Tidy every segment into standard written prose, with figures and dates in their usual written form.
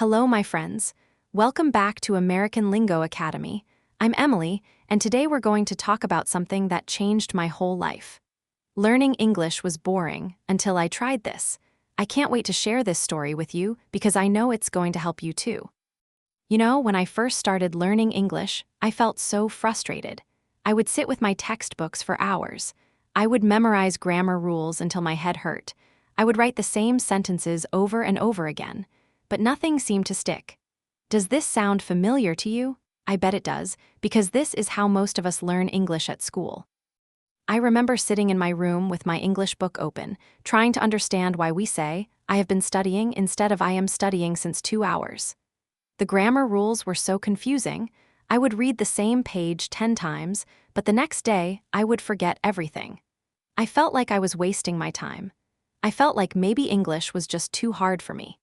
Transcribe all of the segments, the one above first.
Hello, my friends. Welcome back to American Lingo Academy. I'm Emily, and today we're going to talk about something that changed my whole life. Learning English was boring until I tried this. I can't wait to share this story with you because I know it's going to help you too. You know, when I first started learning English, I felt so frustrated. I would sit with my textbooks for hours. I would memorize grammar rules until my head hurt. I would write the same sentences over and over again. But nothing seemed to stick. Does this sound familiar to you? I bet it does, because this is how most of us learn English at school. I remember sitting in my room with my English book open, trying to understand why we say, "I have been studying" instead of "I am studying since 2 hours." The grammar rules were so confusing. I would read the same page 10 times, but the next day, I would forget everything. I felt like I was wasting my time. I felt like maybe English was just too hard for me.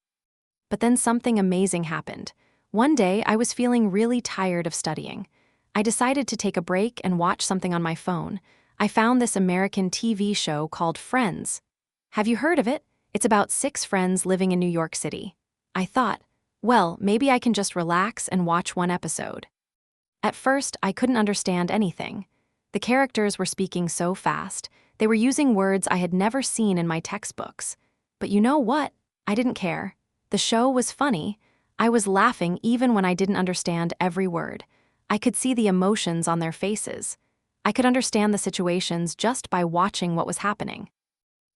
But then something amazing happened. One day, I was feeling really tired of studying. I decided to take a break and watch something on my phone. I found this American TV show called Friends. Have you heard of it? It's about 6 friends living in New York City. I thought, well, maybe I can just relax and watch one episode. At first, I couldn't understand anything. The characters were speaking so fast. They were using words I had never seen in my textbooks. But you know what? I didn't care. The show was funny. I was laughing even when I didn't understand every word. I could see the emotions on their faces. I could understand the situations just by watching what was happening.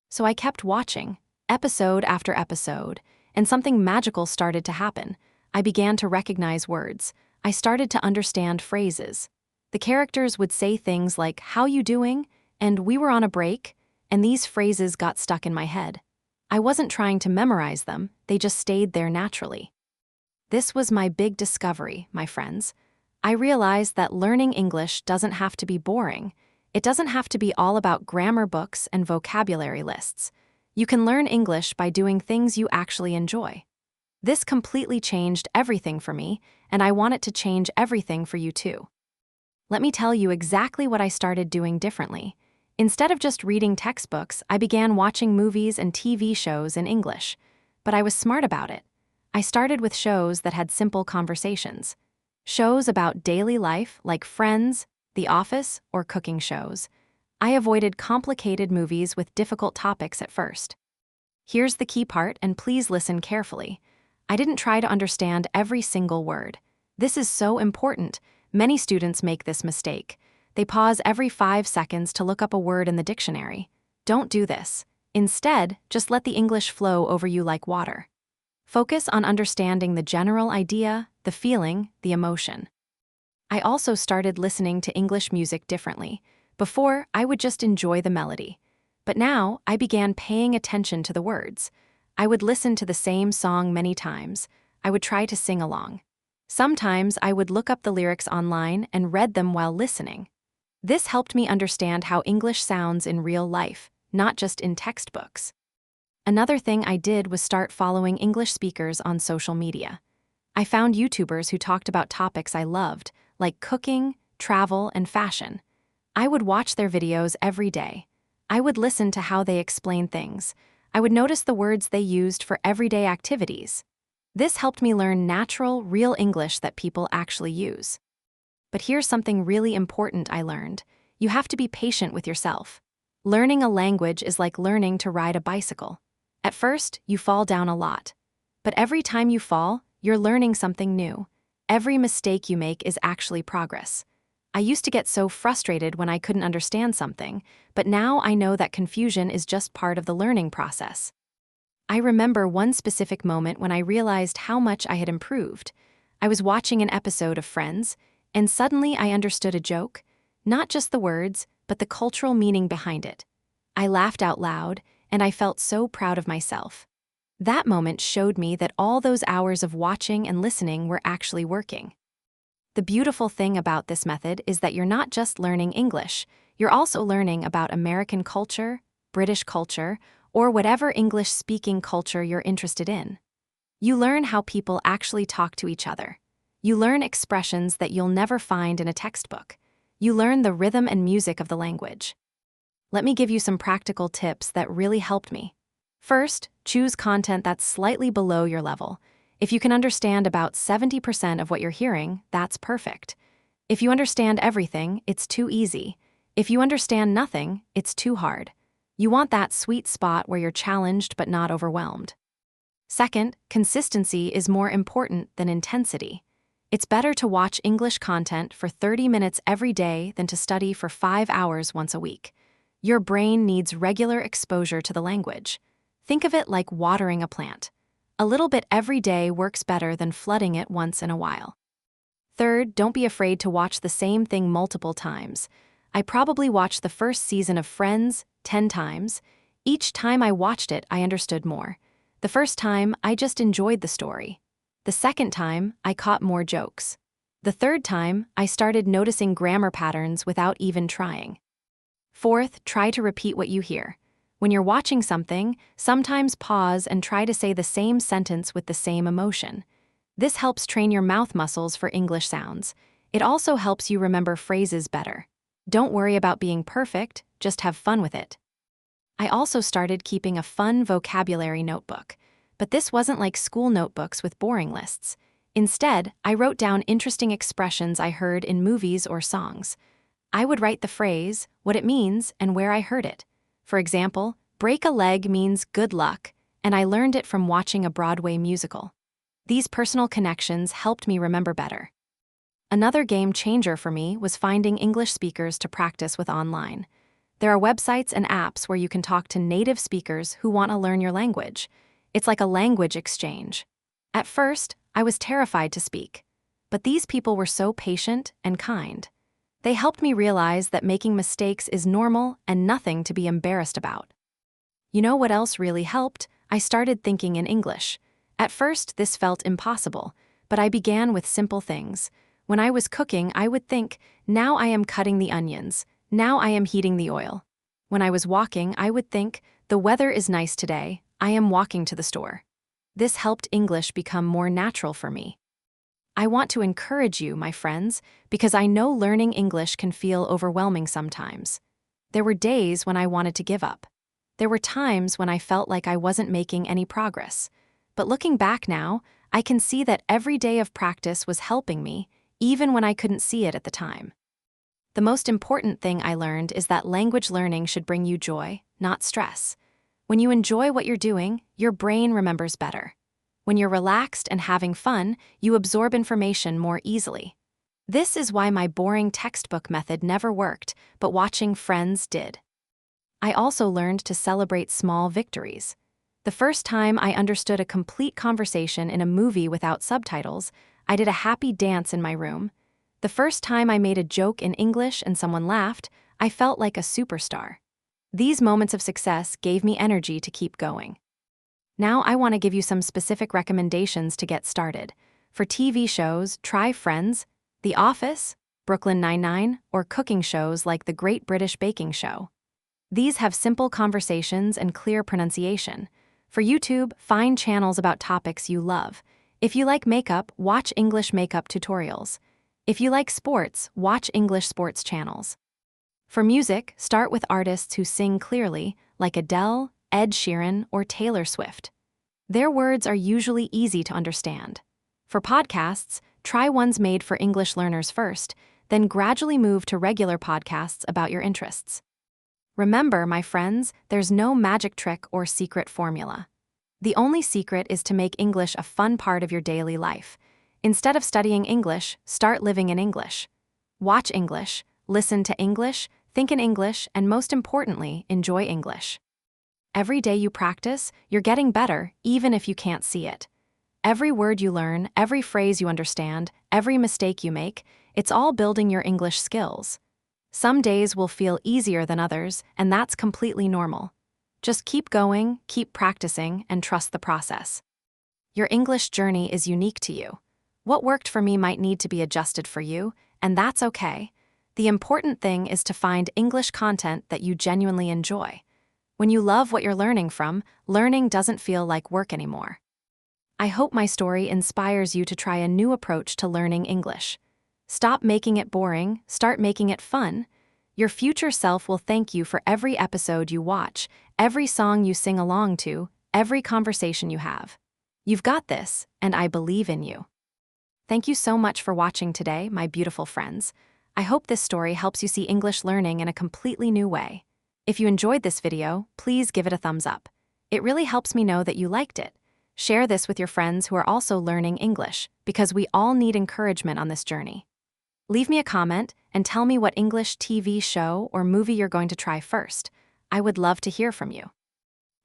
So I kept watching, episode after episode, and something magical started to happen. I began to recognize words. I started to understand phrases. The characters would say things like, "How you doing?" and "We were on a break," and these phrases got stuck in my head. I wasn't trying to memorize them, they just stayed there naturally. This was my big discovery, my friends. I realized that learning English doesn't have to be boring. It doesn't have to be all about grammar books and vocabulary lists. You can learn English by doing things you actually enjoy. This completely changed everything for me, and I want it to change everything for you too. Let me tell you exactly what I started doing differently. Instead of just reading textbooks, I began watching movies and TV shows in English. But I was smart about it. I started with shows that had simple conversations. Shows about daily life like Friends, The Office, or cooking shows. I avoided complicated movies with difficult topics at first. Here's the key part, and please listen carefully. I didn't try to understand every single word. This is so important. Many students make this mistake. They pause every 5 seconds to look up a word in the dictionary. Don't do this. Instead, just let the English flow over you like water. Focus on understanding the general idea, the feeling, the emotion. I also started listening to English music differently. Before, I would just enjoy the melody. But now, I began paying attention to the words. I would listen to the same song many times. I would try to sing along. Sometimes I would look up the lyrics online and read them while listening. This helped me understand how English sounds in real life, not just in textbooks. Another thing I did was start following English speakers on social media. I found YouTubers who talked about topics I loved, like cooking, travel, and fashion. I would watch their videos every day. I would listen to how they explain things. I would notice the words they used for everyday activities. This helped me learn natural, real English that people actually use. But here's something really important I learned. You have to be patient with yourself. Learning a language is like learning to ride a bicycle. At first, you fall down a lot. But every time you fall, you're learning something new. Every mistake you make is actually progress. I used to get so frustrated when I couldn't understand something, but now I know that confusion is just part of the learning process. I remember one specific moment when I realized how much I had improved. I was watching an episode of Friends, and suddenly I understood a joke, not just the words, but the cultural meaning behind it. I laughed out loud, and I felt so proud of myself. That moment showed me that all those hours of watching and listening were actually working. The beautiful thing about this method is that you're not just learning English, you're also learning about American culture, British culture, or whatever English-speaking culture you're interested in. You learn how people actually talk to each other. You learn expressions that you'll never find in a textbook. You learn the rhythm and music of the language. Let me give you some practical tips that really helped me. First, choose content that's slightly below your level. If you can understand about 70% of what you're hearing, that's perfect. If you understand everything, it's too easy. If you understand nothing, it's too hard. You want that sweet spot where you're challenged but not overwhelmed. Second, consistency is more important than intensity. It's better to watch English content for 30 minutes every day than to study for 5 hours once a week. Your brain needs regular exposure to the language. Think of it like watering a plant. A little bit every day works better than flooding it once in a while. Third, don't be afraid to watch the same thing multiple times. I probably watched the first season of Friends 10 times. Each time I watched it, I understood more. The first time, I just enjoyed the story. The second time, I caught more jokes. The third time, I started noticing grammar patterns without even trying. Fourth, try to repeat what you hear. When you're watching something, sometimes pause and try to say the same sentence with the same emotion. This helps train your mouth muscles for English sounds. It also helps you remember phrases better. Don't worry about being perfect, just have fun with it. I also started keeping a fun vocabulary notebook, but this wasn't like school notebooks with boring lists. Instead, I wrote down interesting expressions I heard in movies or songs. I would write the phrase, what it means, and where I heard it. For example, break a leg means good luck, and I learned it from watching a Broadway musical. These personal connections helped me remember better. Another game changer for me was finding English speakers to practice with online. There are websites and apps where you can talk to native speakers who want to learn your language. It's like a language exchange. At first, I was terrified to speak, but these people were so patient and kind. They helped me realize that making mistakes is normal and nothing to be embarrassed about. You know what else really helped? I started thinking in English. At first, this felt impossible, but I began with simple things. When I was cooking, I would think, now I am cutting the onions. Now I am heating the oil. When I was walking, I would think, the weather is nice today, I am walking to the store. This helped English become more natural for me. I want to encourage you, my friends, because I know learning English can feel overwhelming sometimes. There were days when I wanted to give up. There were times when I felt like I wasn't making any progress. But looking back now, I can see that every day of practice was helping me, even when I couldn't see it at the time. The most important thing I learned is that language learning should bring you joy, not stress. When you enjoy what you're doing, your brain remembers better. When you're relaxed and having fun, you absorb information more easily. This is why my boring textbook method never worked, but watching Friends did. I also learned to celebrate small victories. The first time I understood a complete conversation in a movie without subtitles, I did a happy dance in my room. The first time I made a joke in English and someone laughed, I felt like a superstar. These moments of success gave me energy to keep going. Now I want to give you some specific recommendations to get started. For TV shows, try Friends, The Office, Brooklyn Nine-Nine, or cooking shows like The Great British Baking Show. These have simple conversations and clear pronunciation. For YouTube, find channels about topics you love. If you like makeup, watch English makeup tutorials. If you like sports, watch English sports channels. For music, start with artists who sing clearly, like Adele, Ed Sheeran, or Taylor Swift. Their words are usually easy to understand. For podcasts, try ones made for English learners first, then gradually move to regular podcasts about your interests. Remember, my friends, there's no magic trick or secret formula. The only secret is to make English a fun part of your daily life. Instead of studying English, start living in English. Watch English, listen to English, think in English, and most importantly, enjoy English. Every day you practice, you're getting better, even if you can't see it. Every word you learn, every phrase you understand, every mistake you make, it's all building your English skills. Some days will feel easier than others, and that's completely normal. Just keep going, keep practicing, and trust the process. Your English journey is unique to you. What worked for me might need to be adjusted for you, and that's okay. The important thing is to find English content that you genuinely enjoy. When you love what you're learning from, learning doesn't feel like work anymore. I hope my story inspires you to try a new approach to learning English. Stop making it boring, start making it fun. Your future self will thank you for every episode you watch, every song you sing along to, every conversation you have. You've got this, and I believe in you. Thank you so much for watching today, my beautiful friends. I hope this story helps you see English learning in a completely new way. If you enjoyed this video, please give it a thumbs up. It really helps me know that you liked it. Share this with your friends who are also learning English, because we all need encouragement on this journey. Leave me a comment and tell me what English TV show or movie you're going to try first. I would love to hear from you.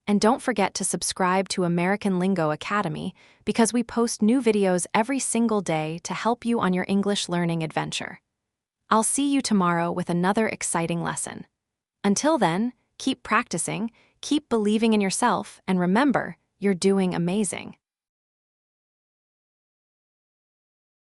And don't forget to subscribe to American Lingo Academy, because we post new videos every single day to help you on your English learning adventure. I'll see you tomorrow with another exciting lesson. Until then, keep practicing, keep believing in yourself, and remember, you're doing amazing.